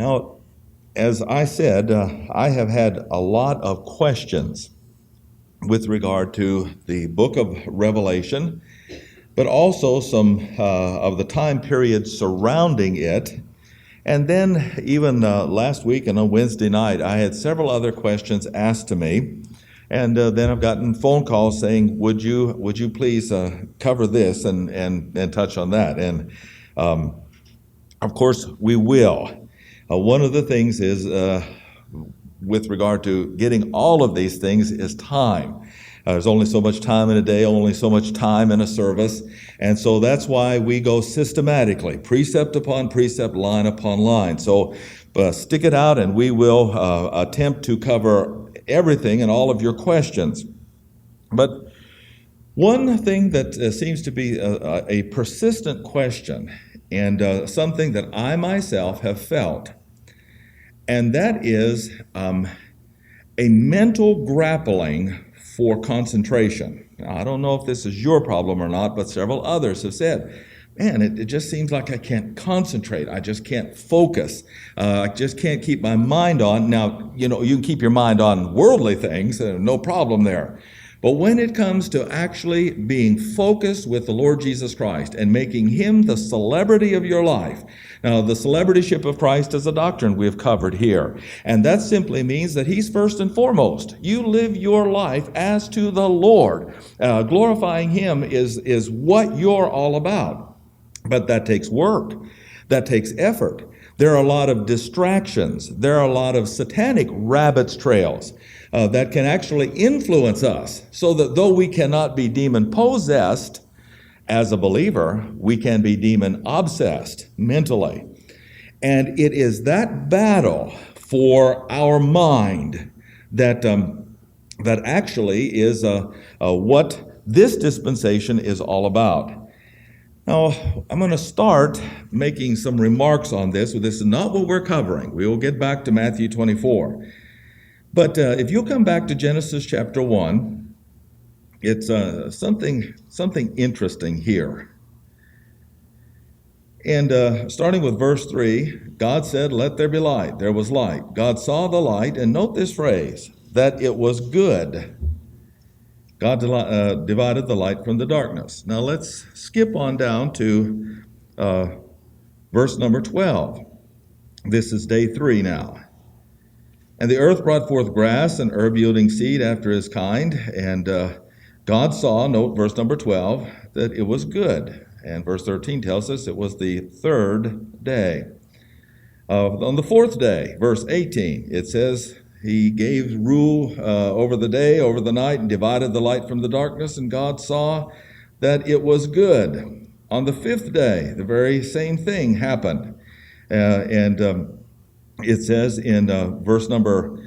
Now, as I said, I have had a lot of questions with regard to the book of Revelation, but also some of the time period surrounding it. And then even last week and on Wednesday night, I had several other questions asked to me. And then I've gotten phone calls saying, would you please cover this and touch on that? And of course, we will. One of the things is, with regard to getting all of these things, is time. There's only so much time in a day, only so much time in a service. And so that's why we go systematically, precept upon precept, line upon line. So stick it out and we will attempt to cover everything and all of your questions. But one thing that seems to be a persistent question, and something that I myself have felt, and that is a mental grappling for concentration. Now, I don't know if this is your problem or not, but several others have said, man, it just seems like I can't concentrate. I just can't focus. I just can't keep my mind on. Now, you can keep your mind on worldly things, no problem there. But when it comes to actually being focused with the Lord Jesus Christ and making Him the celebrity of your life. Now, the celebrityship of Christ is a doctrine we have covered here. And that simply means that He's first and foremost. You live your life as to the Lord. Glorifying Him is what you're all about. But that takes work. That takes effort. There are a lot of distractions. There are a lot of satanic rabbit's trails that can actually influence us, so that though we cannot be demon-possessed as a believer, we can be demon-obsessed mentally. And it is that battle for our mind that actually is what this dispensation is all about. Now, I'm going to start making some remarks on this. This is not what we're covering. We will get back to Matthew 24. But if you'll come back to Genesis chapter 1, it's something interesting here. And starting with verse 3, God said, "Let there be light." There was light. God saw the light, and note this phrase, that it was good. God divided the light from the darkness. Now let's skip on down to verse number 12. This is day 3 now. "And the earth brought forth grass and herb yielding seed after his kind. And God saw," note verse number 12, "that it was good." And verse 13 tells us it was the 3rd day. On the 4th day, verse 18, it says, He gave rule over the day, over the night, and divided the light from the darkness. And God saw that it was good. On the 5th day, the very same thing happened. It says in verse number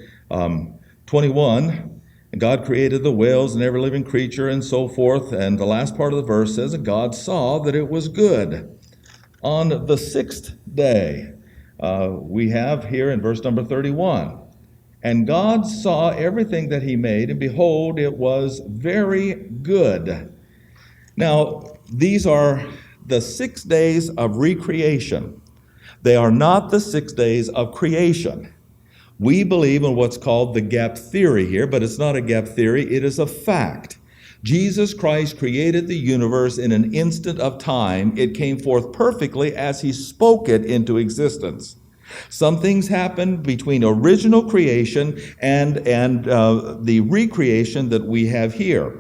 21, God created the whales and every living creature and so forth. And the last part of the verse says, and God saw that it was good. On the 6th day, we have here in verse number 31, and God saw everything that He made, and behold, it was very good. Now, these are the 6 days of recreation. They are not the 6 days of creation. We believe in what's called the gap theory here, but it's not a gap theory, it is a fact. Jesus Christ created the universe in an instant of time. It came forth perfectly as He spoke it into existence. Some things happened between original creation and the recreation that we have here.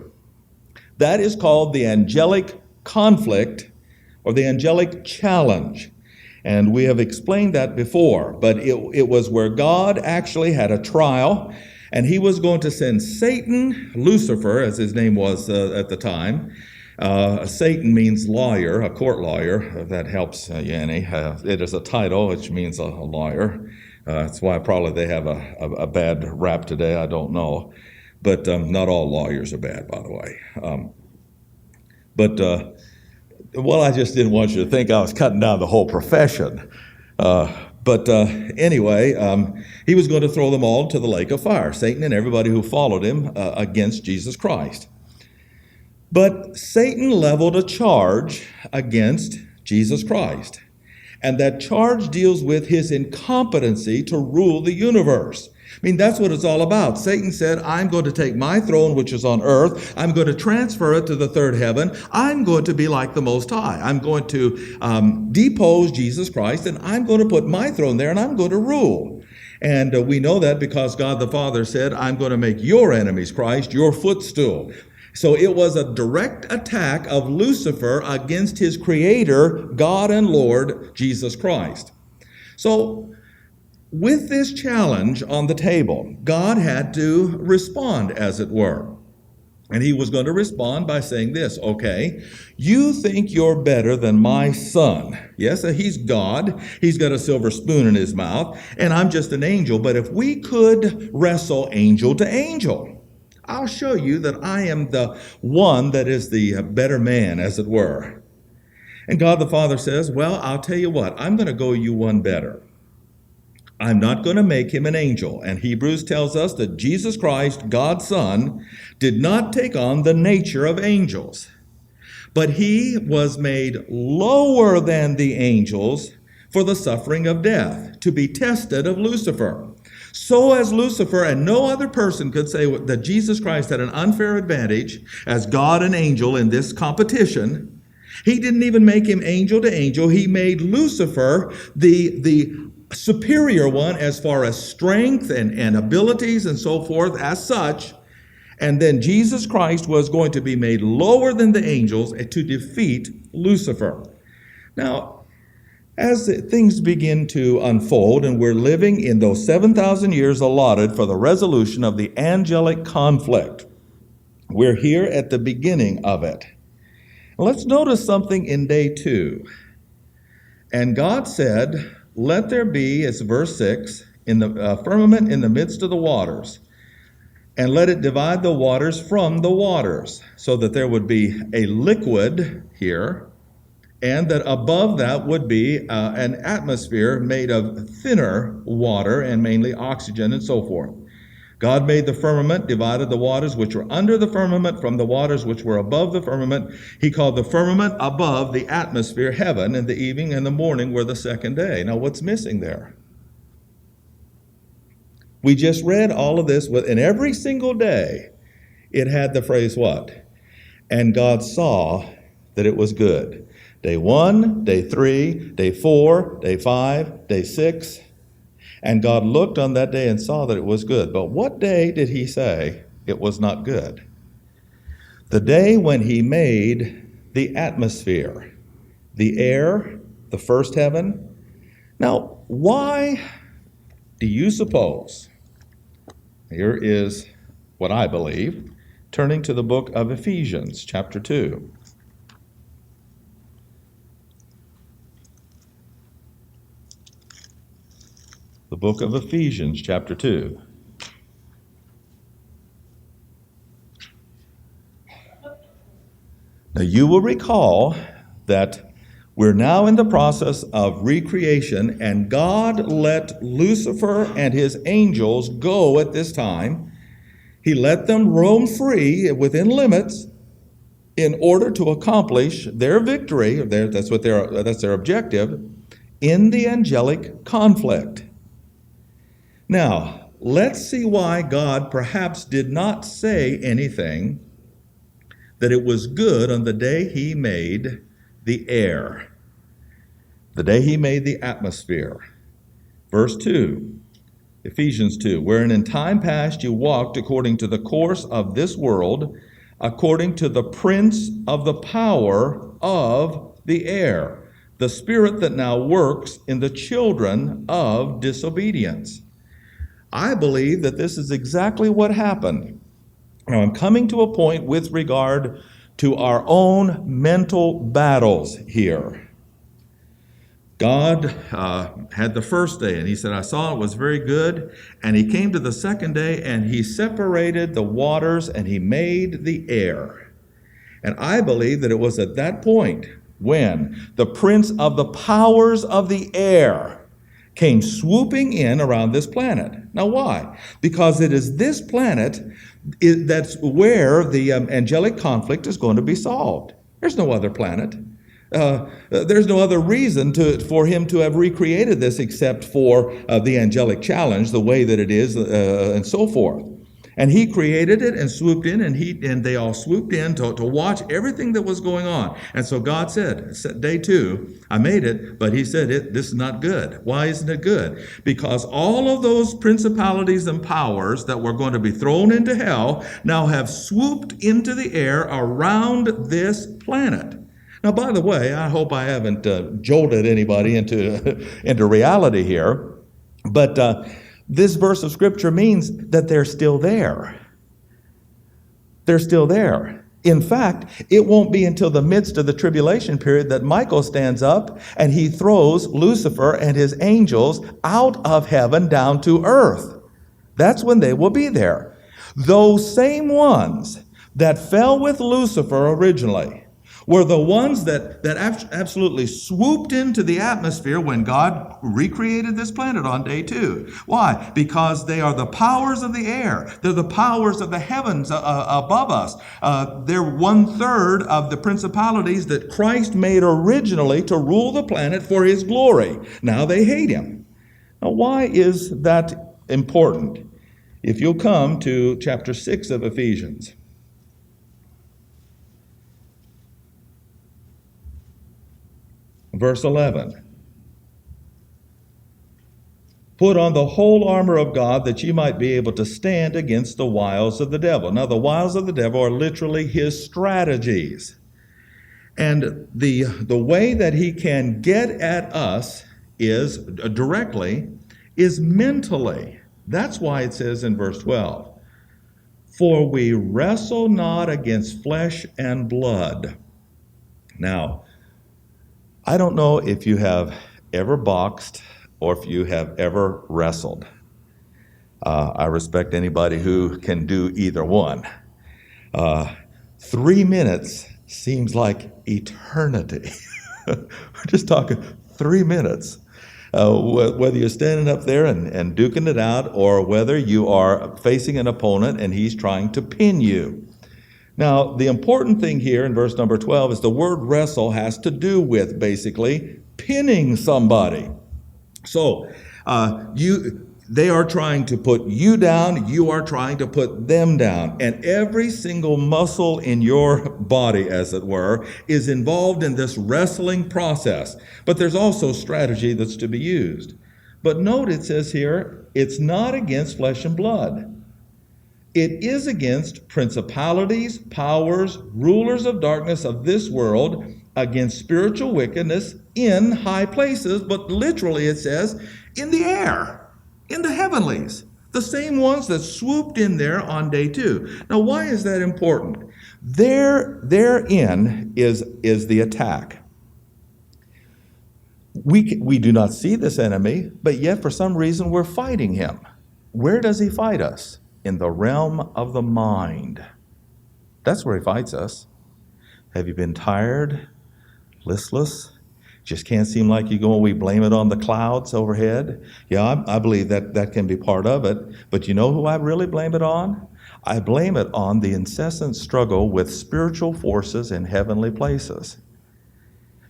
That is called the angelic conflict or the angelic challenge. And we have explained that before, but it was where God actually had a trial, and He was going to send Satan, Lucifer, as his name was at the time. Satan means lawyer, a court lawyer. If that helps you any. It is a title, which means a lawyer. That's why probably they have a bad rap today. I don't know. But not all lawyers are bad, by the way. I just didn't want you to think I was cutting down the whole profession. Anyway, He was going to throw them all into the lake of fire, Satan and everybody who followed him against Jesus Christ. But Satan leveled a charge against Jesus Christ. And that charge deals with his incompetency to rule the universe. I mean, that's what it's all about. Satan said, I'm going to take my throne, which is on earth. I'm going to transfer it to the third heaven. I'm going to be like the Most High. I'm going to depose Jesus Christ, and I'm going to put my throne there, and I'm going to rule. And we know that because God the Father said, I'm going to make your enemies, Christ, your footstool. So it was a direct attack of Lucifer against his creator, God and Lord, Jesus Christ. So with this challenge on the table, God had to respond, as it were. And he was going to respond by saying this, okay, you think you're better than my son. Yes, he's God. He's got a silver spoon in his mouth, and I'm just an angel. But if we could wrestle angel to angel, I'll show you that I am the one that is the better man, as it were. And God the Father says, well, I'll tell you what, I'm going to go you one better. I'm not going to make him an angel. And Hebrews tells us that Jesus Christ, God's Son, did not take on the nature of angels, but he was made lower than the angels for the suffering of death, to be tested of Lucifer. So as Lucifer and no other person could say that Jesus Christ had an unfair advantage as God and angel in this competition, he didn't even make him angel to angel. He made Lucifer the superior one as far as strength and abilities and so forth as such. And then Jesus Christ was going to be made lower than the angels to defeat Lucifer. Now, as things begin to unfold and we're living in those 7,000 years allotted for the resolution of the angelic conflict, we're here at the beginning of it. Let's notice something in day 2. And God said, let there be, it's verse 6, in the firmament in the midst of the waters, and let it divide the waters from the waters, so that there would be a liquid here, and that above that would be an atmosphere made of thinner water and mainly oxygen and so forth. God made the firmament, divided the waters which were under the firmament from the waters which were above the firmament. He called the firmament above the atmosphere heaven, and the evening and the morning were the second day. Now what's missing there? We just read all of this, and every single day it had the phrase what? And God saw that it was good. Day 1, day 3, day 4, day 5, day 6. And God looked on that day and saw that it was good. But what day did he say it was not good? The day when he made the atmosphere, the air, the first heaven. Now, why do you suppose? Here is what I believe, turning to the book of Ephesians, chapter 2. The book of Ephesians, chapter 2. Now, you will recall that we're now in the process of recreation, and God let Lucifer and his angels go at this time. He let them roam free within limits in order to accomplish their victory, that's their objective, in the angelic conflict. Now, let's see why God perhaps did not say anything that it was good on the day he made the air, the day he made the atmosphere. Verse 2, Ephesians 2, wherein in time past you walked according to the course of this world, according to the prince of the power of the air, the spirit that now works in the children of disobedience. I believe that this is exactly what happened. Now, I'm coming to a point with regard to our own mental battles here. God had the first day, and he said, I saw it was very good. And he came to the second day, and he separated the waters, and he made the air. And I believe that it was at that point when the prince of the powers of the air came swooping in around this planet. Now why? Because it is this planet that's where the angelic conflict is going to be solved. There's no other planet. There's no other reason for him to have recreated this except for the angelic challenge, the way that it is, and so forth. And he created it and swooped in, and they all swooped in to watch everything that was going on. And so God said, day 2, I made it, but he said, this is not good. Why isn't it good? Because all of those principalities and powers that were going to be thrown into hell now have swooped into the air around this planet. Now, by the way, I hope I haven't jolted anybody into reality here, but this verse of Scripture means that they're still there. They're still there. In fact, it won't be until the midst of the tribulation period that Michael stands up and he throws Lucifer and his angels out of heaven down to earth. That's when they will be there. Those same ones that fell with Lucifer originally were the ones that absolutely swooped into the atmosphere when God recreated this planet on day 2. Why? Because they are the powers of the air. They're the powers of the heavens above us. They're 1/3 of the principalities that Christ made originally to rule the planet for his glory. Now they hate him. Now, why is that important? If you'll come to chapter 6 of Ephesians. Verse 11. Put on the whole armor of God that ye might be able to stand against the wiles of the devil. Now, the wiles of the devil are literally his strategies. And the way that he can get at us is directly, is mentally. That's why it says in verse 12, for we wrestle not against flesh and blood. Now, I don't know if you have ever boxed or if you have ever wrestled. I respect anybody who can do either one. 3 minutes seems like eternity. We're just talking 3 minutes. Whether you're standing up there and duking it out or whether you are facing an opponent and he's trying to pin you. Now, the important thing here in verse number 12 is the word wrestle has to do with basically pinning somebody. So they are trying to put you down, you are trying to put them down. And every single muscle in your body, as it were, is involved in this wrestling process. But there's also strategy that's to be used. But note it says here, it's not against flesh and blood. It is against principalities, powers, rulers of darkness of this world, against spiritual wickedness in high places, but literally it says in the air, in the heavenlies, the same ones that swooped in there on day 2. Now, why is that important? Therein is the attack. We do not see this enemy, but yet for some reason we're fighting him. Where does he fight us? In the realm of the mind. That's where he fights us. Have you been tired, listless, just can't seem like you're going? We blame it on the clouds overhead. Yeah, I believe that can be part of it. But you know who I really blame it on? I blame it on the incessant struggle with spiritual forces in heavenly places.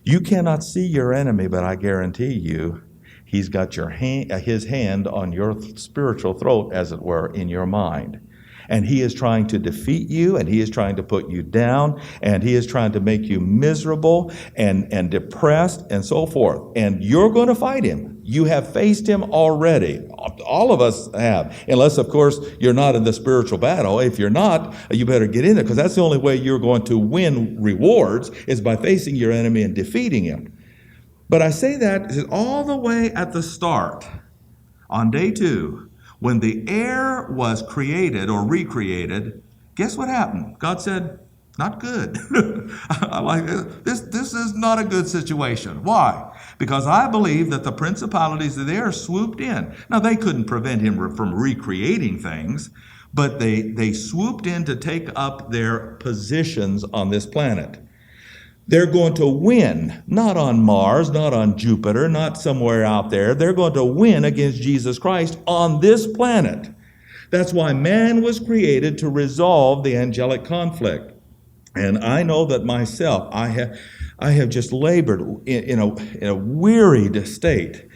You cannot see your enemy, but I guarantee you, he's got his hand on your spiritual throat, as it were, in your mind. And he is trying to defeat you, and he is trying to put you down, and he is trying to make you miserable and depressed and so forth. And you're going to fight him. You have faced him already. All of us have. Unless, of course, you're not in the spiritual battle. If you're not, you better get in it, because that's the only way you're going to win rewards is by facing your enemy and defeating him. But I say that all the way at the start, on day 2, when the air was created or recreated, guess what happened? God said, not good. I like this. This is not a good situation. Why? Because I believe that the principalities of the air swooped in. Now, they couldn't prevent him from recreating things, but they swooped in to take up their positions on this planet. They're going to win, not on Mars, not on Jupiter, not somewhere out there. They're going to win against Jesus Christ on this planet. That's why man was created to resolve the angelic conflict. And I know that myself, I have just labored in a wearied state.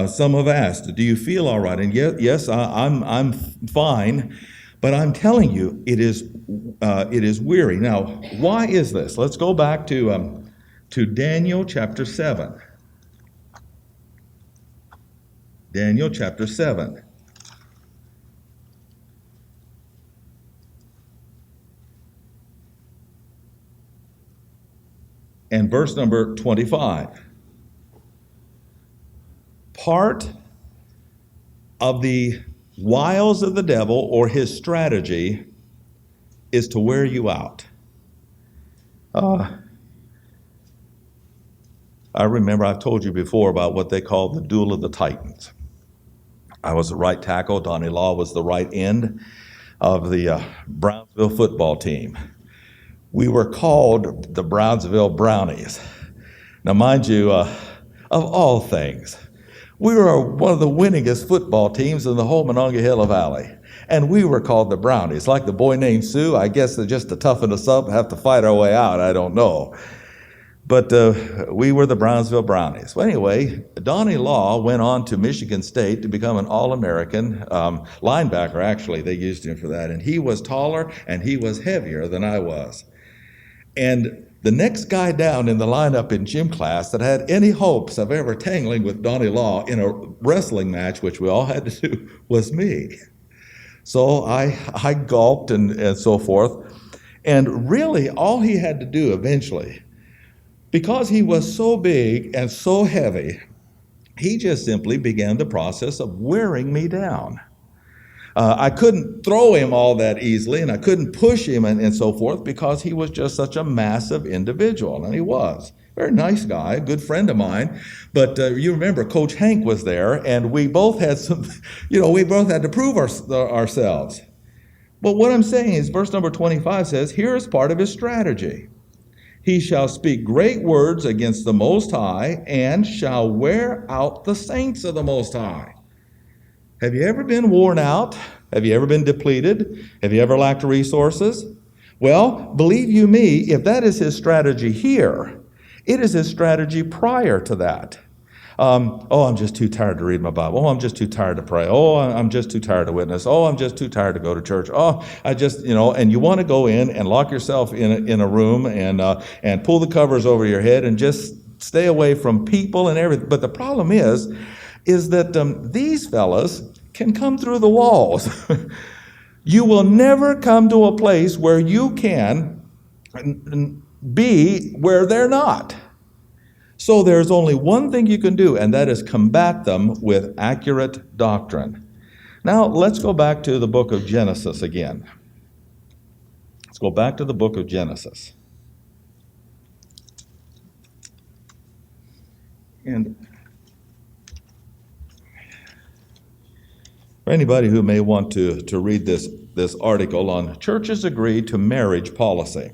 Some have asked, "Do you feel all right?" And yes, I'm fine, but I'm telling you, it is weary. Now, why is this? Let's go back to Daniel chapter 7. Daniel chapter 7. And verse number 25. Part of the wiles of the devil, or his strategy, is to wear you out. I remember I've told you before about what they call the duel of the Titans. I was the right tackle. Donnie Law was the right end of the Brownsville football team. We were called the Brownsville Brownies. Now, mind you, of all things, we were one of the winningest football teams in the whole Monongahela Valley. And we were called the Brownies. Like the boy named Sue, I guess they're just to toughen us up and have to fight our way out. I don't know. But we were the Brownsville Brownies. Well, anyway, Donnie Law went on to Michigan State to become an All-American linebacker. Actually, they used him for that. And he was taller and he was heavier than I was. And the next guy down in the lineup in gym class that had any hopes of ever tangling with Donnie Law in a wrestling match, which we all had to do, was me. So I gulped and so forth. And really, all he had to do eventually, because he was so big and so heavy, he just simply began the process of wearing me down. I couldn't throw him all that easily, and I couldn't push him and so forth, because he was just such a massive individual, and he was. Very nice guy, a good friend of mine. But you remember, Coach Hank was there, and we both had we both had to prove ourselves. But what I'm saying is, verse number 25 says, here is part of his strategy. He shall speak great words against the Most High, and shall wear out the saints of the Most High. Have you ever been worn out? Have you ever been depleted? Have you ever lacked resources? Well, believe you me, if that is his strategy here, it is his strategy prior to that. I'm just too tired to read my Bible. Oh, I'm just too tired to pray. Oh, I'm just too tired to witness. Oh, I'm just too tired to go to church. Oh, and you want to go in and lock yourself in a room and pull the covers over your head and just stay away from people and everything. But the problem is that these fellas can come through the walls. You will never come to a place where you can be where they're not. So there's only one thing you can do, and that is combat them with accurate doctrine. Now, let's go back to the book of Genesis again. Let's go back to the book of Genesis. And for anybody who may want to read this article on churches agree to marriage policy.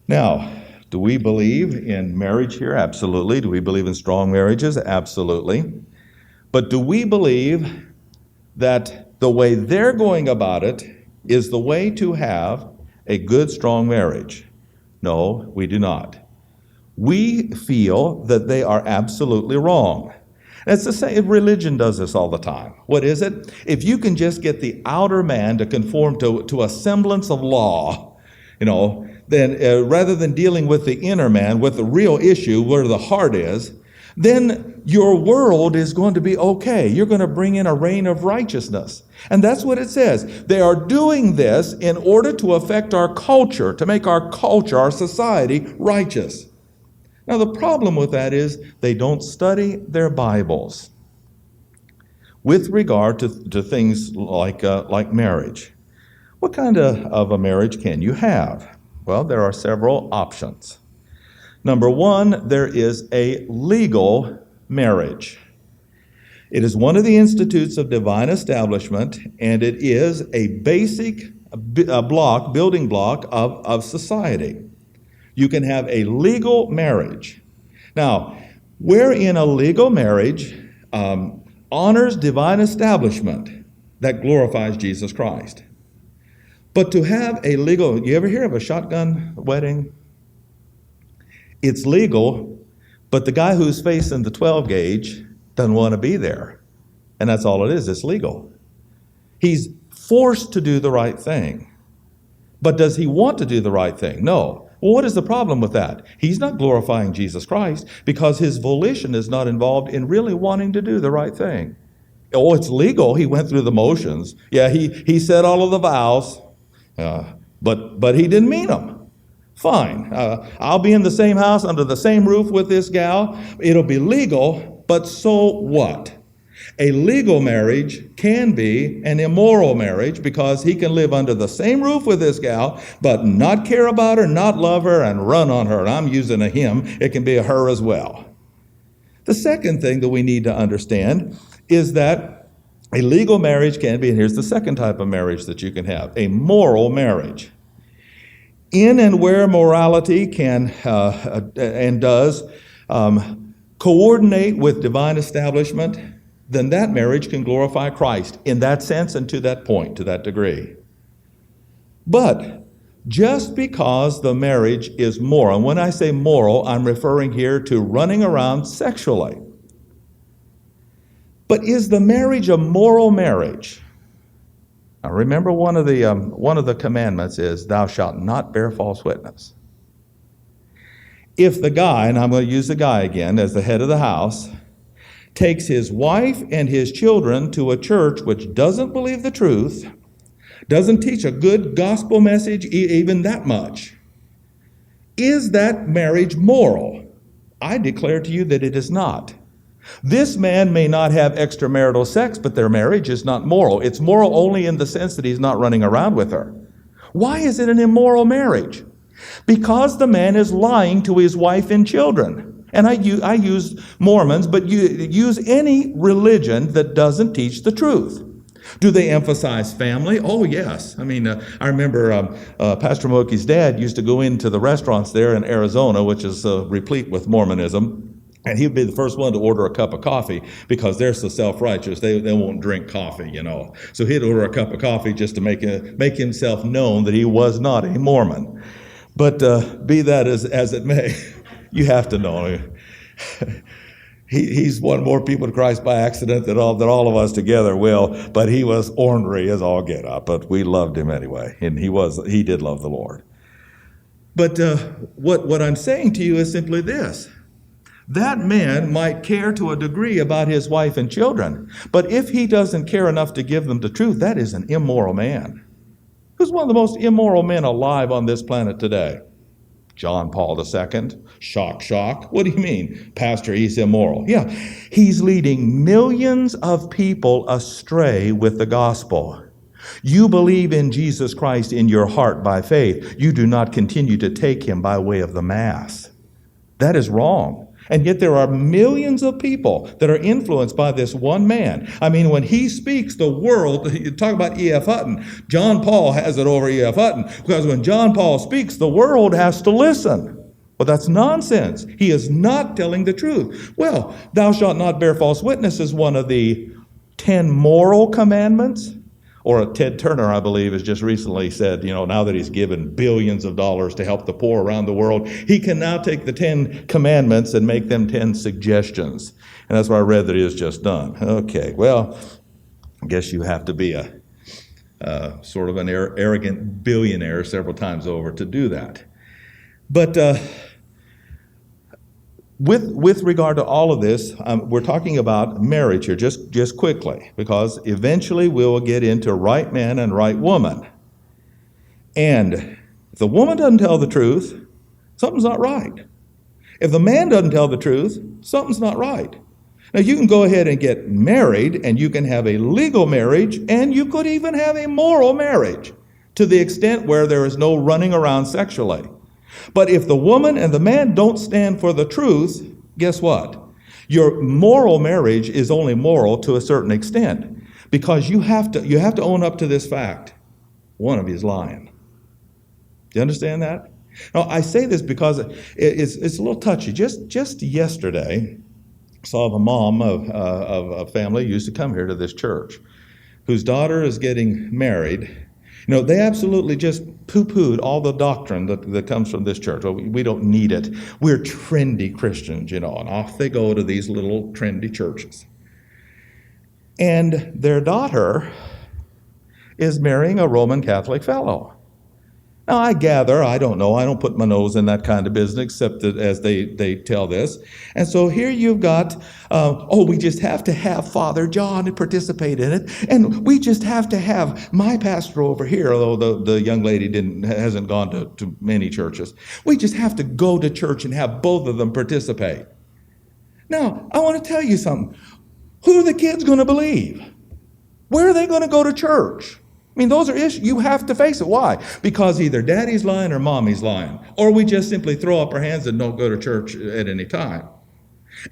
Now, do we believe in marriage here? Absolutely. Do we believe in strong marriages? Absolutely. But do we believe that the way they're going about it is the way to have a good, strong marriage? No, we do not. We feel that they are absolutely wrong. And it's the same, religion does this all the time. What is it? If you can just get the outer man to conform to a semblance of law, then rather than dealing with the inner man, with the real issue where the heart is, then your world is going to be okay. You're going to bring in a reign of righteousness. And that's what it says. They are doing this in order to affect our culture, to make our culture, our society, righteous. Now, the problem with that is they don't study their Bibles with regard to things like marriage. What kind of a marriage can you have? Well, there are several options. Number one, there is a legal marriage. It is one of the institutes of divine establishment, and it is a basic building block of society. You can have a legal marriage. Now, wherein a legal marriage honors divine establishment that glorifies Jesus Christ. But to have a legal, you ever hear of a shotgun wedding? It's legal, but the guy who's facing the 12 gauge doesn't want to be there. And that's all it is. It's legal. He's forced to do the right thing. But does he want to do the right thing? No. Well, what is the problem with that? He's not glorifying Jesus Christ because his volition is not involved in really wanting to do the right thing. Oh, it's legal. He went through the motions. Yeah, he said all of the vows, but he didn't mean them. Fine. I'll be in the same house under the same roof with this gal. It'll be legal, but so what? A legal marriage can be an immoral marriage because he can live under the same roof with this gal, but not care about her, not love her, and run on her. And I'm using a him. It can be a her as well. The second thing that we need to understand is that a legal marriage can be, and here's the second type of marriage that you can have, a moral marriage. In and where morality can and does coordinate with divine establishment, then that marriage can glorify Christ in that sense and to that point, to that degree. But just because the marriage is moral, and when I say moral, I'm referring here to running around sexually. But is the marriage a moral marriage? Now remember, one of the commandments is, thou shalt not bear false witness. If the guy, and I'm going to use the guy again as the head of the house, takes his wife and his children to a church which doesn't believe the truth, doesn't teach a good gospel message even that much, is that marriage moral? I declare to you that it is not. This man may not have extramarital sex, but their marriage is not moral. It's moral only in the sense that he's not running around with her. Why is it an immoral marriage? Because the man is lying to his wife and children. And I use Mormons, but you use any religion that doesn't teach the truth. Do they emphasize family? Oh, yes. I mean, I remember Pastor Moki's dad used to go into the restaurants there in Arizona, which is replete with Mormonism. And he'd be the first one to order a cup of coffee because they're so self-righteous. They won't drink coffee, you know. So he'd order a cup of coffee just to make himself known that he was not a Mormon. But be that as it may, you have to know he's won more people to Christ by accident than all of us together will. But he was ornery as all get up. But we loved him anyway, and he did love the Lord. But what I'm saying to you is simply this. That man might care to a degree about his wife and children, but if he doesn't care enough to give them the truth, that is an immoral man. Who's one of the most immoral men alive on this planet today? John Paul II. Shock, shock. What do you mean, Pastor, he's immoral? Yeah, he's leading millions of people astray with the gospel. You believe in Jesus Christ in your heart by faith. You do not continue to take him by way of the mass. That is wrong. And yet there are millions of people that are influenced by this one man. I mean, when he speaks, the world, you talk about E.F. Hutton, John Paul has it over E.F. Hutton, because when John Paul speaks, the world has to listen. Well, that's nonsense. He is not telling the truth. Well, thou shalt not bear false witness is one of the 10 moral commandments. Or Ted Turner, I believe, has just recently said, now that he's given billions of dollars to help the poor around the world, he can now take the 10 commandments and make them 10 suggestions. And that's what I read that he has just done. Okay, well, I guess you have to be a sort of an arrogant billionaire several times over to do that. But with regard to all of this, we're talking about marriage here just quickly, because eventually we will get into right man and right woman. And if the woman doesn't tell the truth, something's not right. If the man doesn't tell the truth, something's not right. Now, you can go ahead and get married, and you can have a legal marriage, and you could even have a moral marriage, to the extent where there is no running around sexually. But if the woman and the man don't stand for the truth, guess what? Your moral marriage is only moral to a certain extent, because you have to own up to this fact. One of you is lying. Do you understand that? Now, I say this because it's a little touchy. Just yesterday, I saw the mom of a family who used to come here to this church, whose daughter is getting married. They absolutely just poo-pooed all the doctrine that comes from this church. Well, we don't need it. We're trendy Christians, and off they go to these little trendy churches. And their daughter is marrying a Roman Catholic fellow. Now, I gather, I don't know, I don't put my nose in that kind of business, except that as they tell this. And so here you've got, we just have to have Father John participate in it, and we just have to have my pastor over here, although the young lady hasn't gone to many churches. We just have to go to church and have both of them participate. Now, I want to tell you something. Who are the kids going to believe? Where are they going to go to church? I mean, those are issues. You have to face it. Why? Because either daddy's lying or mommy's lying. Or we just simply throw up our hands and don't go to church at any time.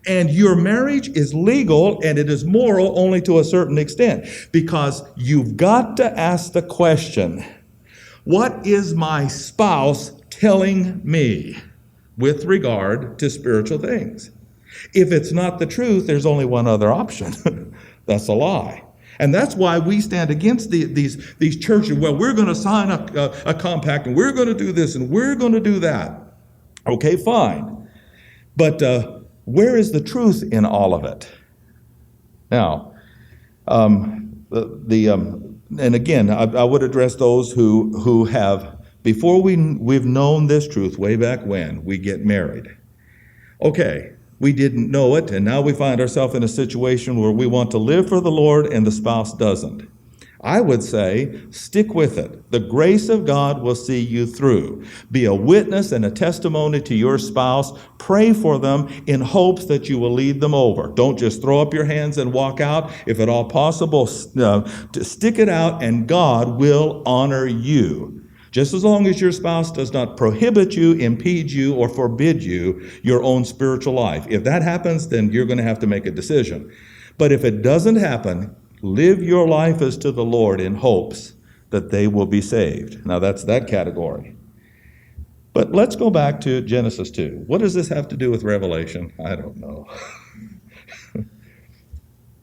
And your marriage is legal and it is moral only to a certain extent. Because you've got to ask the question, what is my spouse telling me with regard to spiritual things? If it's not the truth, there's only one other option. That's a lie. And that's why we stand against these churches. Well, we're going to sign a compact, and we're going to do this, and we're going to do that. Okay, fine. But where is the truth in all of it? Now, and again, I would address those who have, before we've known this truth way back when, we get married. Okay. We didn't know it, and now we find ourselves in a situation where we want to live for the Lord and the spouse doesn't. I would say, stick with it. The grace of God will see you through. Be a witness and a testimony to your spouse. Pray for them in hopes that you will lead them over. Don't just throw up your hands and walk out. If at all possible, to stick it out, and God will honor you. Just as long as your spouse does not prohibit you, impede you, or forbid you your own spiritual life. If that happens, then you're going to have to make a decision. But if it doesn't happen, live your life as to the Lord in hopes that they will be saved. Now that's that category. But let's go back to Genesis 2. What does this have to do with Revelation? I don't know.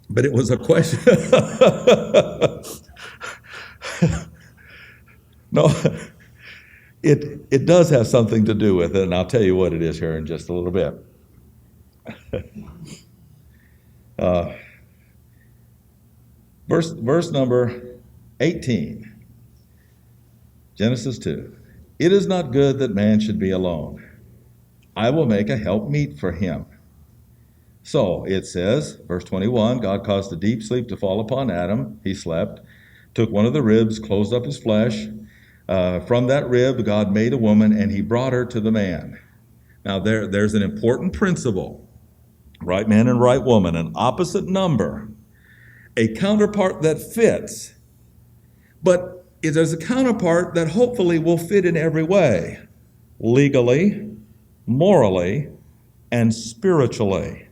But it was a question. No, it does have something to do with it, and I'll tell you what it is here in just a little bit. Verse number 18, Genesis 2. It is not good that man should be alone. I will make a helpmeet for him. So it says, verse 21, God caused a deep sleep to fall upon Adam. He slept, took one of the ribs, closed up his flesh. From that rib, God made a woman, and he brought her to the man. Now, there's an important principle. Right man and right woman, an opposite number, a counterpart that fits. But there's a counterpart that hopefully will fit in every way, legally, morally, and spiritually.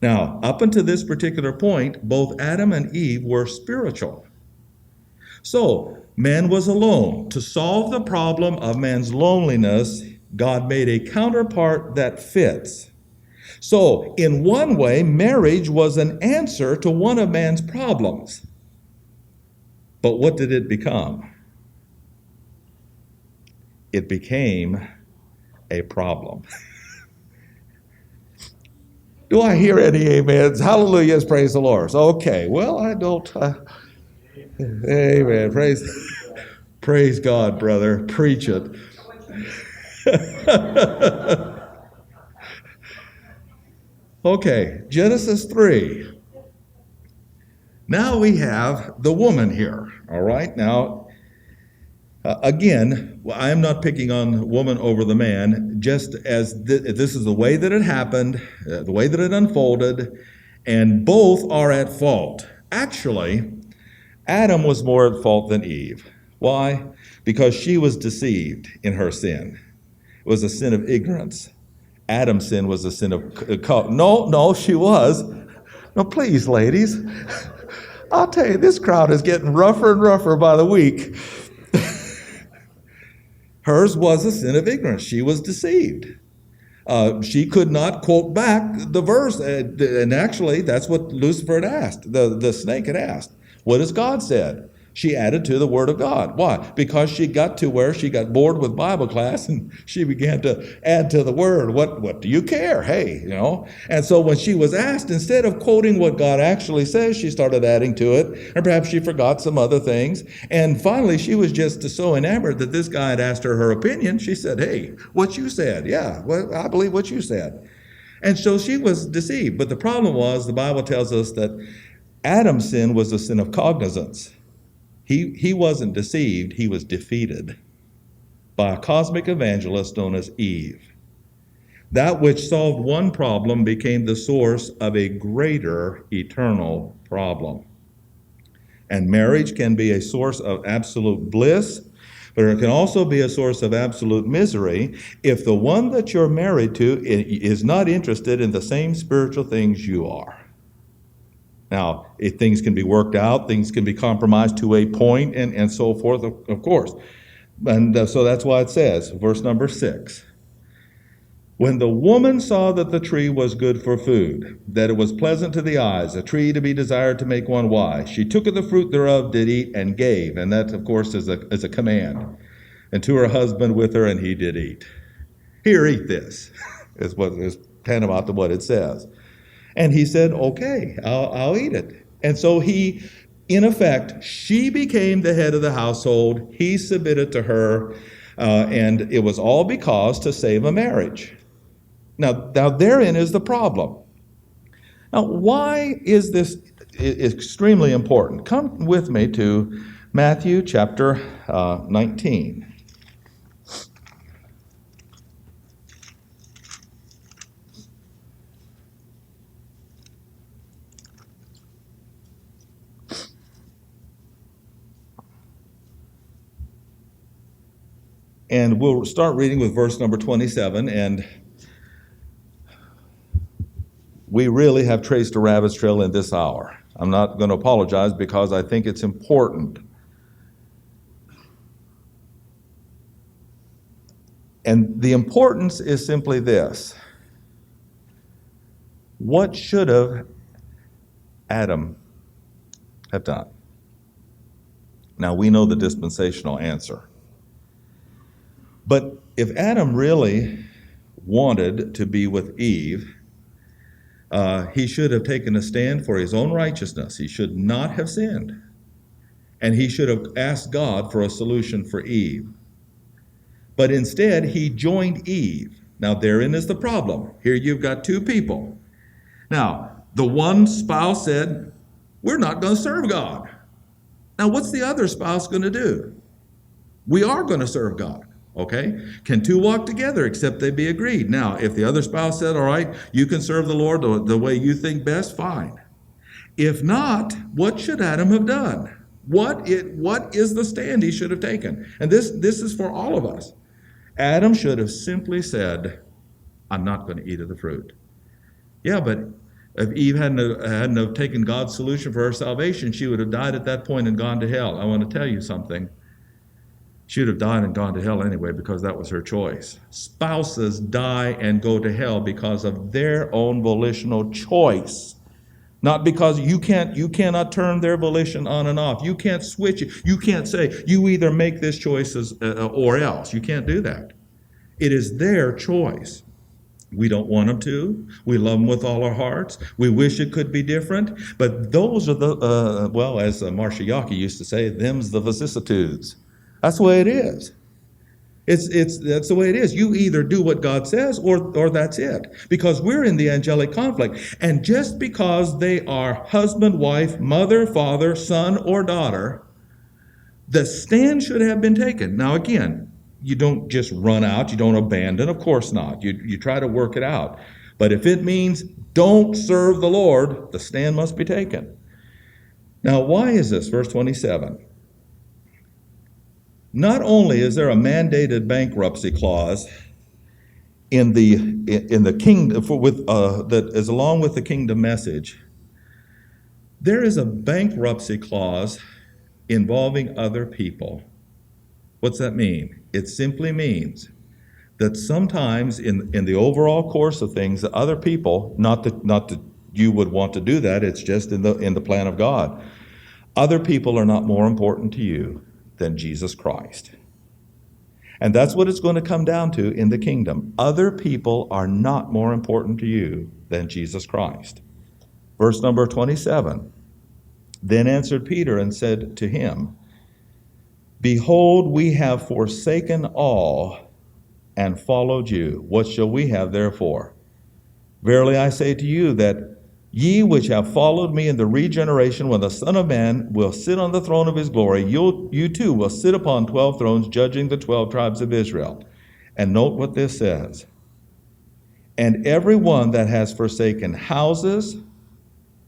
Now, up until this particular point, both Adam and Eve were spiritual. So, man was alone. To solve the problem of man's loneliness, God made a counterpart that fits. So, in one way, marriage was an answer to one of man's problems. But what did it become? It became a problem. Do I hear any amens? Hallelujah, praise the Lord. Okay, well, I don't... Amen. Praise God, brother. Preach it. Okay, Genesis 3. Now we have the woman here. All right. Now, again, I am not picking on woman over the man, just as this is the way that it happened, the way that it unfolded, and both are at fault. Actually, Adam was more at fault than Eve. Why? Because she was deceived in her sin. It was a sin of ignorance. Adam's sin was a sin of... No, she was. No, please, ladies. I'll tell you, this crowd is getting rougher and rougher by the week. Hers was a sin of ignorance. She was deceived. She could not quote back the verse. And actually, that's what Lucifer had asked. The snake had asked. What has God said? She added to the Word of God. Why? Because she got to where she got bored with Bible class and she began to add to the Word. What do you care? Hey, And so when she was asked, instead of quoting what God actually says, she started adding to it. Or perhaps she forgot some other things. And finally, she was just so enamored that this guy had asked her opinion. She said, hey, what you said. Yeah, well, I believe what you said. And so she was deceived. But the problem was, the Bible tells us that Adam's sin was a sin of cognizance. He wasn't deceived, he was defeated by a cosmic evangelist known as Eve. That which solved one problem became the source of a greater eternal problem. And marriage can be a source of absolute bliss, but it can also be a source of absolute misery if the one that you're married to is not interested in the same spiritual things you are. Now, if things can be worked out, things can be compromised to a point, and so forth, of course. And so that's why it says, verse number 6, when the woman saw that the tree was good for food, that it was pleasant to the eyes, a tree to be desired to make one wise, she took of the fruit thereof, did eat, and gave. And that, of course, is a command. And to her husband with her, and he did eat. Here, eat this, is what is tantamount to what it says. And he said, okay, I'll eat it. And so he, in effect, she became the head of the household. He submitted to her, and it was all because to save a marriage. Now therein is the problem. Now, why is this extremely important? Come with me to Matthew chapter 19. And we'll start reading with verse number 27, and we really have traced a rabbit's trail in this hour. I'm not going to apologize because I think it's important. And the importance is simply this. What should have Adam have done? Now, we know the dispensational answer. But if Adam really wanted to be with Eve, he should have taken a stand for his own righteousness. He should not have sinned. And he should have asked God for a solution for Eve. But instead, he joined Eve. Now, therein is the problem. Here you've got two people. Now, the one spouse said, we're not going to serve God. Now, what's the other spouse going to do? We are going to serve God. Okay? Can two walk together except they be agreed? Now, if the other spouse said, all right, you can serve the Lord the way you think best, fine. If not, what should Adam have done? What is the stand he should have taken? And this is for all of us. Adam should have simply said, I'm not going to eat of the fruit. Yeah, but if Eve hadn't have taken God's solution for her salvation, she would have died at that point and gone to hell. I want to tell you something. She would have died and gone to hell anyway because that was her choice. Spouses die and go to hell because of their own volitional choice. Not because you cannot turn their volition on and off. You can't switch it. You can't say, you either make this choice or else. You can't do that. It is their choice. We don't want them to. We love them with all our hearts. We wish it could be different. But those are as Marcia Yockey used to say, them's the vicissitudes. That's the way it is. That's the way it is. You either do what God says or that's it. Because we're in the angelic conflict. And just because they are husband, wife, mother, father, son, or daughter, the stand should have been taken. Now again, you don't just run out, you don't abandon, of course not. You try to work it out. But if it means don't serve the Lord, the stand must be taken. Now why is this? Verse 27. Not only is there a mandated bankruptcy clause in the kingdom that is along with the kingdom message, there is a bankruptcy clause involving other people. What's that mean? It simply means that sometimes in the overall course of things, the other people, not that you would want to do that, it's just in the plan of God. Other people are not more important to you than Jesus Christ. And that's what it's going to come down to in the kingdom. Other people are not more important to you than Jesus Christ. Verse number 27. Then answered Peter and said to him, Behold, we have forsaken all and followed you. What shall we have therefore? Verily I say to you that ye which have followed me in the regeneration, when the Son of Man will sit on the throne of his glory, you too will sit upon 12 thrones, judging the 12 tribes of Israel. And note what this says. And every one that has forsaken houses,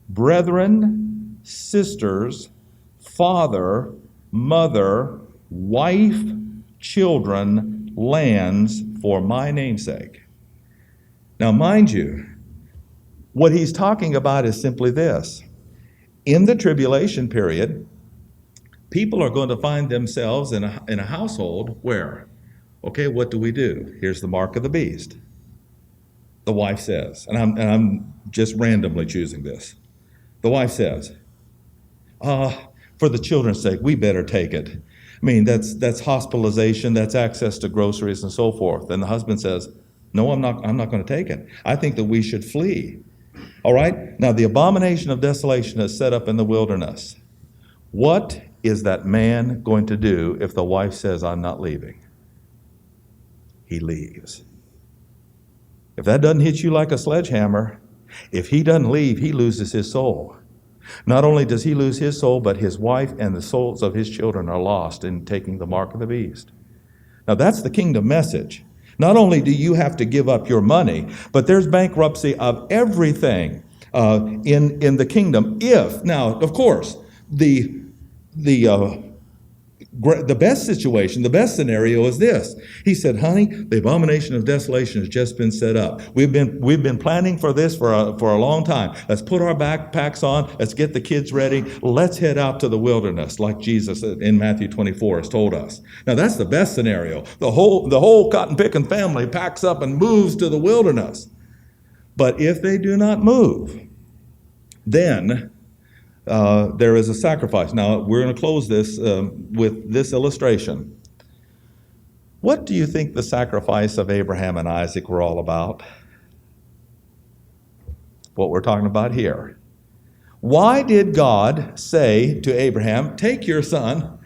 brethren, sisters, father, mother, wife, children, lands, for my name's sake. Now, mind you, what he's talking about is simply this. In the tribulation period, people are going to find themselves in a household where, okay, what do we do? Here's the mark of the beast. The wife says, and I'm just randomly choosing this. The wife says, for the children's sake, we better take it. I mean, that's hospitalization, that's access to groceries and so forth. And the husband says, no, I'm not going to take it. I think that we should flee. All right? Now, the abomination of desolation is set up in the wilderness. What is that man going to do if the wife says, I'm not leaving? He leaves. If that doesn't hit you like a sledgehammer, if he doesn't leave, he loses his soul. Not only does he lose his soul, but his wife and the souls of his children are lost in taking the mark of the beast. Now, that's the kingdom message. Not only do you have to give up your money, but there's bankruptcy of everything in the kingdom. Now, of course, the best situation, the best scenario is this. He said, honey, the abomination of desolation has just been set up. We've been planning for this for a long time. Let's put our backpacks on. Let's get the kids ready. Let's head out to the wilderness like Jesus in Matthew 24 has told us. Now, that's the best scenario. The whole cotton-picking family packs up and moves to the wilderness. But if they do not move, then there is a sacrifice. Now, we're going to close this with this illustration. What do you think the sacrifice of Abraham and Isaac were all about? What we're talking about here. Why did God say to Abraham, take your son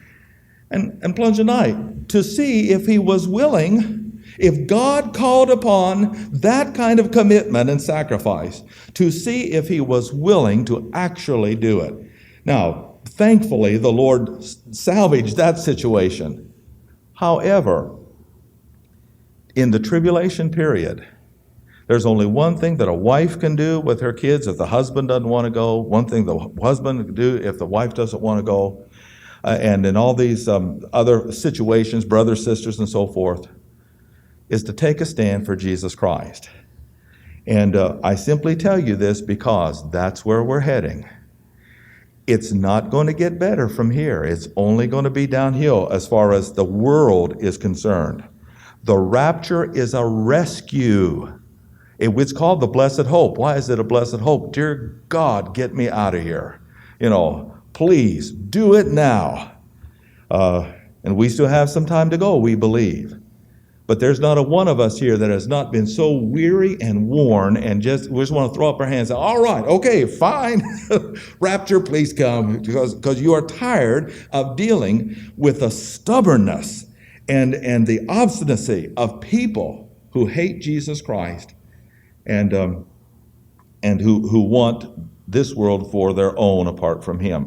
and plunge a knife? To see if he was willing, if God called upon that kind of commitment and sacrifice, to see if he was willing to actually do it. Now, thankfully, the Lord salvaged that situation. However, in the tribulation period, there's only one thing that a wife can do with her kids if the husband doesn't want to go, one thing the husband can do if the wife doesn't want to go, and in all these other situations, brothers, sisters, and so forth, is to take a stand for Jesus Christ. And I simply tell you this because that's where we're heading. It's not going to get better from here. It's only going to be downhill as far as the world is concerned. The rapture is a rescue. It's called the blessed hope. Why is it a blessed hope? Dear God, get me out of here. Please do it now. And we still have some time to go, we believe. But there's not a one of us here that has not been so weary and worn and we just want to throw up our hands and say, all right, okay, fine. Rapture, please come, because you are tired of dealing with the stubbornness and the obstinacy of people who hate Jesus Christ and who want this world for their own apart from him.